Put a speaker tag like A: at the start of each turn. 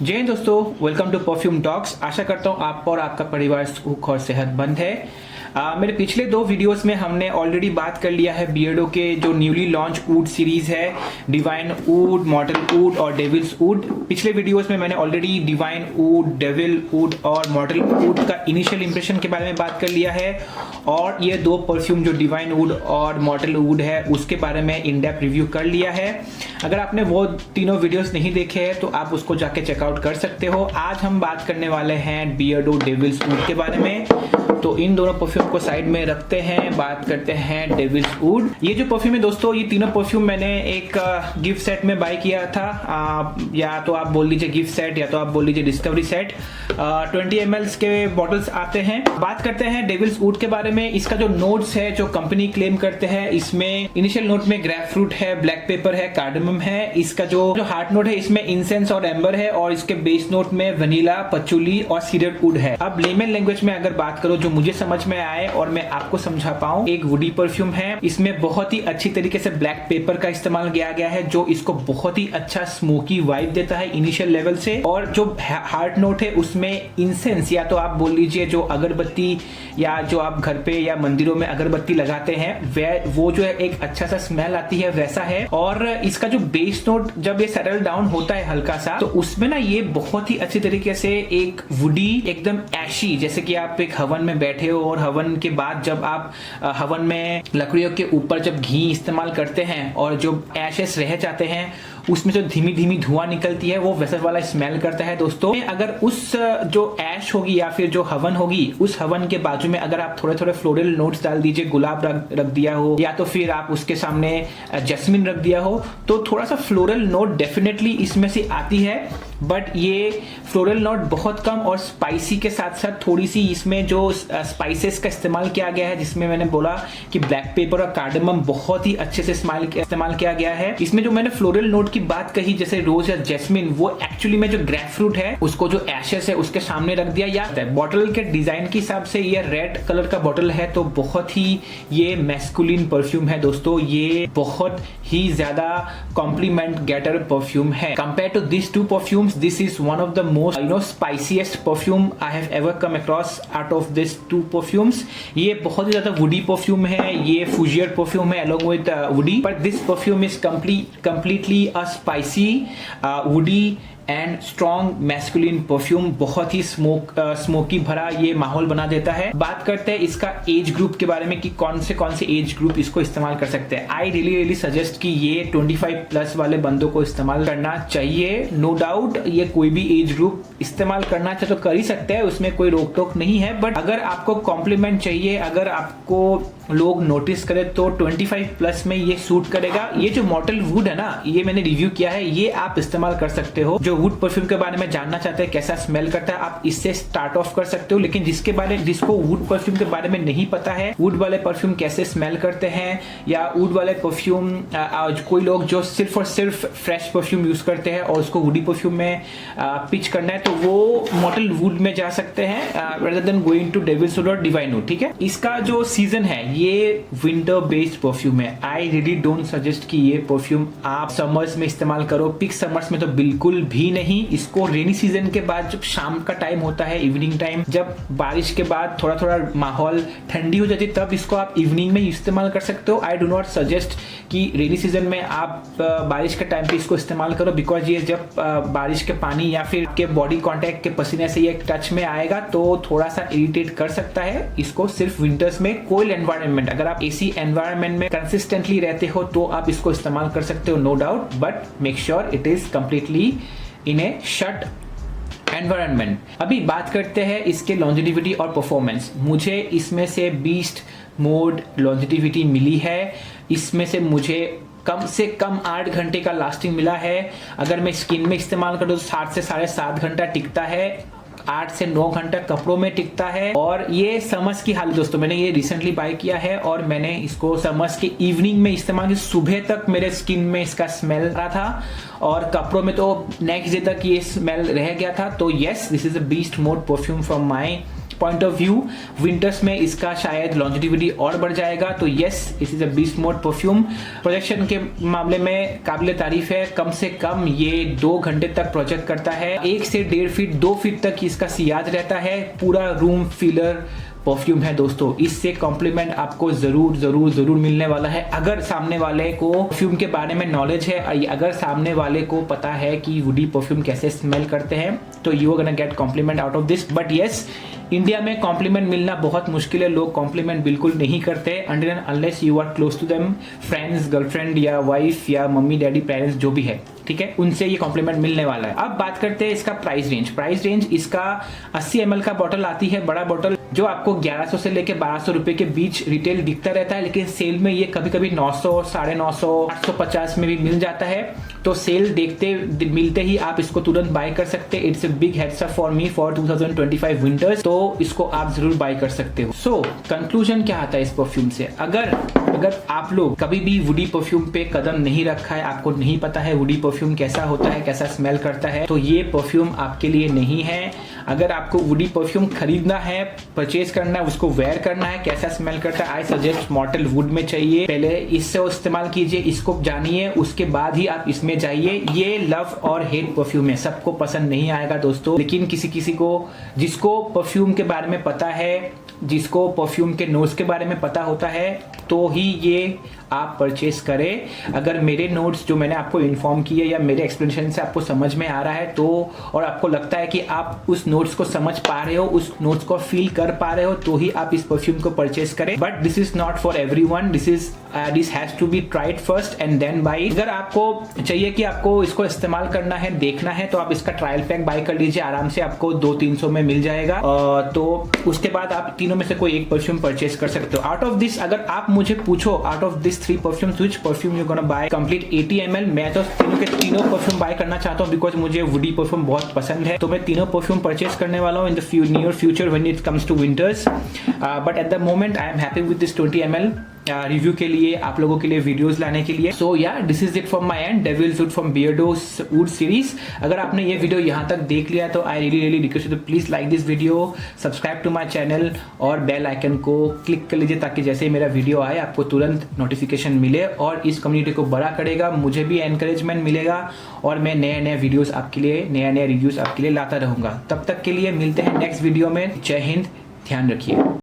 A: जय हिंद दोस्तों, welcome to perfume talks. आशा करता हूँ आप और आपका परिवार सुख और सेहतमंद है। मेरे पिछले दो वीडियोस में हमने ऑलरेडी बात कर लिया है बियर्डो के जो न्यूली लॉन्च ऊड सीरीज है, डिवाइन ऊड, मॉर्टल ऊड और डेविल्स ऊड। पिछले वीडियोस में मैंने ऑलरेडी डिवाइन ऊड, डेविल ऊड और मॉर्टल ऊड का इनिशियल इंप्रेशन के बारे में बात कर लिया है, और ये दो परफ्यूम जो डिवाइन ऊड और मॉर्टल ऊड है उसके बारे में इन डेप्थ रिव्यू कर लिया है। अगर आपने वो तीनों वीडियोस नहीं देखे हैं तो आप उसको जाके चेकआउट कर सकते हो। आज हम बात करने वाले हैं बियर्डो डेविल्स ऊड के बारे में। तो इन दोनों परफ्यूम को साइड में रखते हैं, बात करते हैं डेविल्स ऊड। ये जो परफ्यूम है दोस्तों, ये तीनों परफ्यूम मैंने एक गिफ्ट सेट में बाय किया था। या तो आप बोल लीजिए गिफ्ट सेट, या तो आप बोल लीजिए डिस्कवरी सेट। 20 ml के बॉटल्स आते हैं। बात करते हैं डेविल्स ऊड के बारे में। इसका जो नोट्स है जो कंपनी क्लेम करते हैं, इसमें इनिशियल नोट में ग्रेप फ्रूट है, ब्लैक पेपर है, कार्डमम है। इसका जो हार्ट नोट है इसमें इंसेंस और एम्बर है, और इसके बेस नोट में वनीला, पचुली और सीडर वुड है। अब लेमन लैंग्वेज में अगर बात करो, जो मुझे समझ में आए और मैं आपको समझा पाऊं, एक वुडी परफ्यूम है। इसमें बहुत ही अच्छी तरीके से ब्लैक पेपर का इस्तेमाल किया गया है, जो इसको बहुत ही अच्छा स्मोकी वाइब देता है इनिशियल लेवल से। और जो हार्ट नोट है उसमें इंसेंस, या तो आप बोल लीजिए जो अगरबत्ती, या जो आप घर पे या मंदिरों में अगरबत्ती लगाते हैं वो जो है एक अच्छा सा स्मेल आती है, वैसा है। और इसका जो बेस नोट जब ये सेटल डाउन होता है हल्का सा, तो उसमें ना ये बहुत ही अच्छी तरीके से एक वुडी, एकदम ऐशी, जैसे कि आप एक हवन में बैठे हो और हवन के बाद जब आप हवन में लकड़ियों के ऊपर जब घी इस्तेमाल करते हैं और जो एशेस रह जाते हैं उसमें जो धीमी धीमी धुआं निकलती है, वो वैसा वाला स्मेल करता है दोस्तों। अगर उस जो ऐश होगी या फिर जो हवन होगी, उस हवन के बाजू में अगर आप थोड़े थोड़े फ्लोरल नोट्स डाल दीजिए, गुलाब रख दिया हो, या तो फिर आप उसके सामने जैस्मिन रख दिया हो, तो थोड़ा सा फ्लोरल नोट डेफिनेटली इसमें से आती है। बट ये फ्लोरल नोट बहुत कम, और स्पाइसी के साथ साथ थोड़ी सी इसमें जो स्पाइसेस का इस्तेमाल किया गया है, जिसमें मैंने बोला कि ब्लैक पेपर और कार्डमम बहुत ही अच्छे से इस्तेमाल किया गया है। इसमें जो मैंने फ्लोरल नोट की बात कही, जैसे रोज या जैस्मिन, वो एक्चुअली में जो ग्रेप फ्रूट है उसको जो एशेस है उसके सामने रख दिया। या बॉटल के डिजाइन के हिसाब से ये रेड कलर का बॉटल है, तो बहुत ही ये मैस्कुलिन परफ्यूम है दोस्तों। ये बहुत ही ज्यादा कॉम्प्लीमेंट गेटर परफ्यूम है। Compare to this two perfumes, this is one of the most spiciest perfume I have ever come across out of this two perfumes. ये बहुत ही ज्यादा वुडी परफ्यूम है, ये फुजियर परफ्यूम है along with woody, but this perfume is completely a spicy, woody and strong masculine perfume. बहुत ही smoky भरा ये माहौल बना देता है। बात करते हैं इसका एज ग्रुप के बारे में कि कौन से एज ग्रुप इसको इस्तेमाल कर सकते हैं। आई रियली सजेस्ट कि ये 25 प्लस वाले बंदों को इस्तेमाल करना चाहिए। नो डाउट ये कोई भी एज ग्रुप इस्तेमाल करना चाहे तो कर ही सकते हैं, उसमें कोई रोक टोक नहीं है। बट अगर आपको कॉम्प्लीमेंट चाहिए, अगर आपको लोग नोटिस करे, तो 25 प्लस में ये सूट करेगा। ये जो मॉर्टल वुड है ना, ये मैंने रिव्यू किया है, ये आप इस्तेमाल कर सकते हो। जो वुड परफ्यूम के बारे में जानना चाहते हैं कैसा स्मेल करता है, आप इससे स्टार्ट ऑफ कर सकते हो। लेकिन जिसको वुड परफ्यूम के बारे में नहीं पता है, वुड वाले परफ्यूम कैसे स्मेल करते हैं, या वुड वाले परफ्यूम कोई लोग जो सिर्फ और सिर्फ फ्रेश परफ्यूम यूज करते हैं और उसको वुडी परफ्यूम में पिच करना है, तो वो मॉर्टल वुड में जा सकते हैं rather than going to devil's wood और डिवाइन वुड। ठीक है, इसका जो सीजन है ये विंटर बेस्ड परफ्यूम है। आई रियली डोंट सजेस्ट कि ये परफ्यूम आप समर्स में इस्तेमाल करो। पिक समर्स में तो बिल्कुल भी नहीं। इसको रेनी सीजन के बाद जब शाम का टाइम होता है, इवनिंग टाइम, जब बारिश के बाद थोड़ा थोड़ा माहौल ठंडी हो जाती है, तब इसको आप इवनिंग में इस्तेमाल कर सकते हो। आई डू नॉट सजेस्ट कि रेनी सीजन में आप बारिश के टाइम पे इसको इस्तेमाल करो, बिकॉज ये जब बारिश के पानी या फिर के बॉडी कांटेक्ट के पसीने से ये टच में आएगा तो थोड़ा सा इरिटेट कर सकता है। इसको सिर्फ विंटर्स में कोल्ड एनवायरनमेंट, अगर आप एसी एनवायरनमेंट में कंसिस्टेंटली रहते हो तो आप इसको इस्तेमाल कर सकते हो, no doubt. But make sure it is completely in a shut environment. अभी बात करते हैं इसके लॉन्जिटिविटी और परफॉर्मेंस। मुझे इसमें से बीस्ट मोड लॉन्जिटिविटी मिली है। इसमें से मुझे कम से कम 8 घंटे का लास्टिंग मिला है। अगर मैं स्किन में इस्तेमाल करूँ तो 7 से 7.5 घंटा टिकता है, 8 से 9 घंटा कपड़ों में टिकता है। और ये समर्स की हाल दोस्तों, मैंने ये रिसेंटली बाय किया है और मैंने इसको समर्स के इवनिंग में इस्तेमाल किया। सुबह तक मेरे स्किन में इसका स्मेल रहा था और कपड़ों में तो नेक्स्ट डे तक ये स्मेल रह गया था। तो yes, this is a beast mode perfume from my point of view winters में इसका शायद लॉन्जेटिविटी और बढ़ जाएगा। तो yes, it is a beast mode perfume. Projection के मामले में काबिल तारीफ है, कम से कम ये 2 घंटे तक प्रोजेक्ट करता है। 1 से 1.5 फीट 2 फीट तक इसका सियाज रहता है। पूरा रूम फिलर परफ्यूम है दोस्तों। इससे कॉम्प्लीमेंट आपको जरूर जरूर जरूर मिलने वाला है। अगर सामने वाले को परफ्यूम के बारे में नॉलेज है, अगर सामने वाले को पता है कि वुडी परफ्यूम कैसे स्मेल करते हैं, तो you are gonna get compliment out of this. But yes, India में कॉम्प्लीमेंट मिलना बहुत मुश्किल है। लोग कॉम्प्लीमेंट बिल्कुल नहीं करते until and unless you are close to them, friends, girlfriend या वाइफ या मम्मी डैडी पेरेंट्स जो भी है, ठीक है, उनसे ये कॉम्प्लीमेंट मिलने वाला है। अब बात करते हैं इसका प्राइस रेंज इसका 80 ml का बॉटल आती है, बड़ा बॉटल, जो आपको 1100 से लेके 1200 रुपए के बीच रिटेल दिखता रहता है, लेकिन सेल में ये कभी कभी 900, 950, 850 में भी मिल जाता है। तो सेल देखते मिलते ही आप इसको तुरंत बाय कर सकते हैं। It's a big heads up for me for 2025 winters, तो इसको आप जरूर बाय कर सकते हो। सो कंक्लूजन क्या आता है इस परफ्यूम से? अगर आप लोग कभी भी वुडी परफ्यूम पे कदम नहीं रखा है, आपको नहीं पता है वुडी परफ्यूम कैसा होता है, कैसा स्मेल करता है, तो ये परफ्यूम आपके लिए नहीं है। अगर आपको वुडी परफ्यूम खरीदना है, परचेज करना है, उसको वेयर करना है, कैसा स्मेल करता है, आई सजेस्ट मॉर्टल वुड में चाहिए। पहले इससे इस्तेमाल कीजिए, इसको जानिए, उसके बाद ही आप इसमें जाइए। ये लव और हेट परफ्यूम है, सबको पसंद नहीं आएगा दोस्तों, लेकिन किसी किसी को, जिसको परफ्यूम के बारे में पता है, जिसको परफ्यूम के नोट्स के बारे में पता होता है, तो ही ये आप परचेस करें। अगर मेरे नोट्स जो मैंने आपको इन्फॉर्म किए या मेरे एक्सप्लेनेशन से आपको समझ में आ रहा है, तो और आपको लगता है कि आप उस नोट्स को समझ पा रहे हो, उस नोट्स को फील कर पा रहे हो, तो ही आप इस परफ्यूम को परचेस करें। But this is not for everyone, this has to be tried first and then buy. अगर आपको चाहिए कि आपको इसको इस्तेमाल करना है, देखना है, तो आप इसका ट्रायल पैक बाय कर लीजिए, आराम से आपको 200-300 में मिल जाएगा। तो उसके बाद आप तीनों में से कोई एक परफ्यूम परचेस कर सकते हो। आउट ऑफ दिस, अगर आप मुझे पूछो out of this 3 perfumes which perfume you gonna buy complete 80 ml, मैं तो तीनों के तीनों परफ्यूम बाय करना चाहता हूँ, बिकॉज मुझे वुडी परफ्यूम बहुत पसंद है। तो मैं तीनों परफ्यूम परचेस करने वाला हूँ in the near future when it comes to winters. But at the moment I am happy with this 20 ml review के लिए, आप लोगों के लिए वीडियोस लाने के लिए। So yeah this is it from my end, Devil's Wood from Beardo's Wood series. अगर आपने ये वीडियो यहाँ तक देख लिया तो I really request you to please like this video, subscribe to my channel और बेल आइकन को क्लिक कर लीजिए, ताकि जैसे ही मेरा वीडियो आए आपको तुरंत नोटिफिकेशन मिले, और इस कम्युनिटी को बड़ा करेगा, मुझे भी एनकरेजमेंट मिलेगा, और मैं नए नए वीडियोस आपके लिए, नए नए रिव्यूज आपके लिए लाता रहूंगा। तब तक के लिए मिलते हैं नेक्स्ट वीडियो में। जय हिंद, ध्यान रखिए।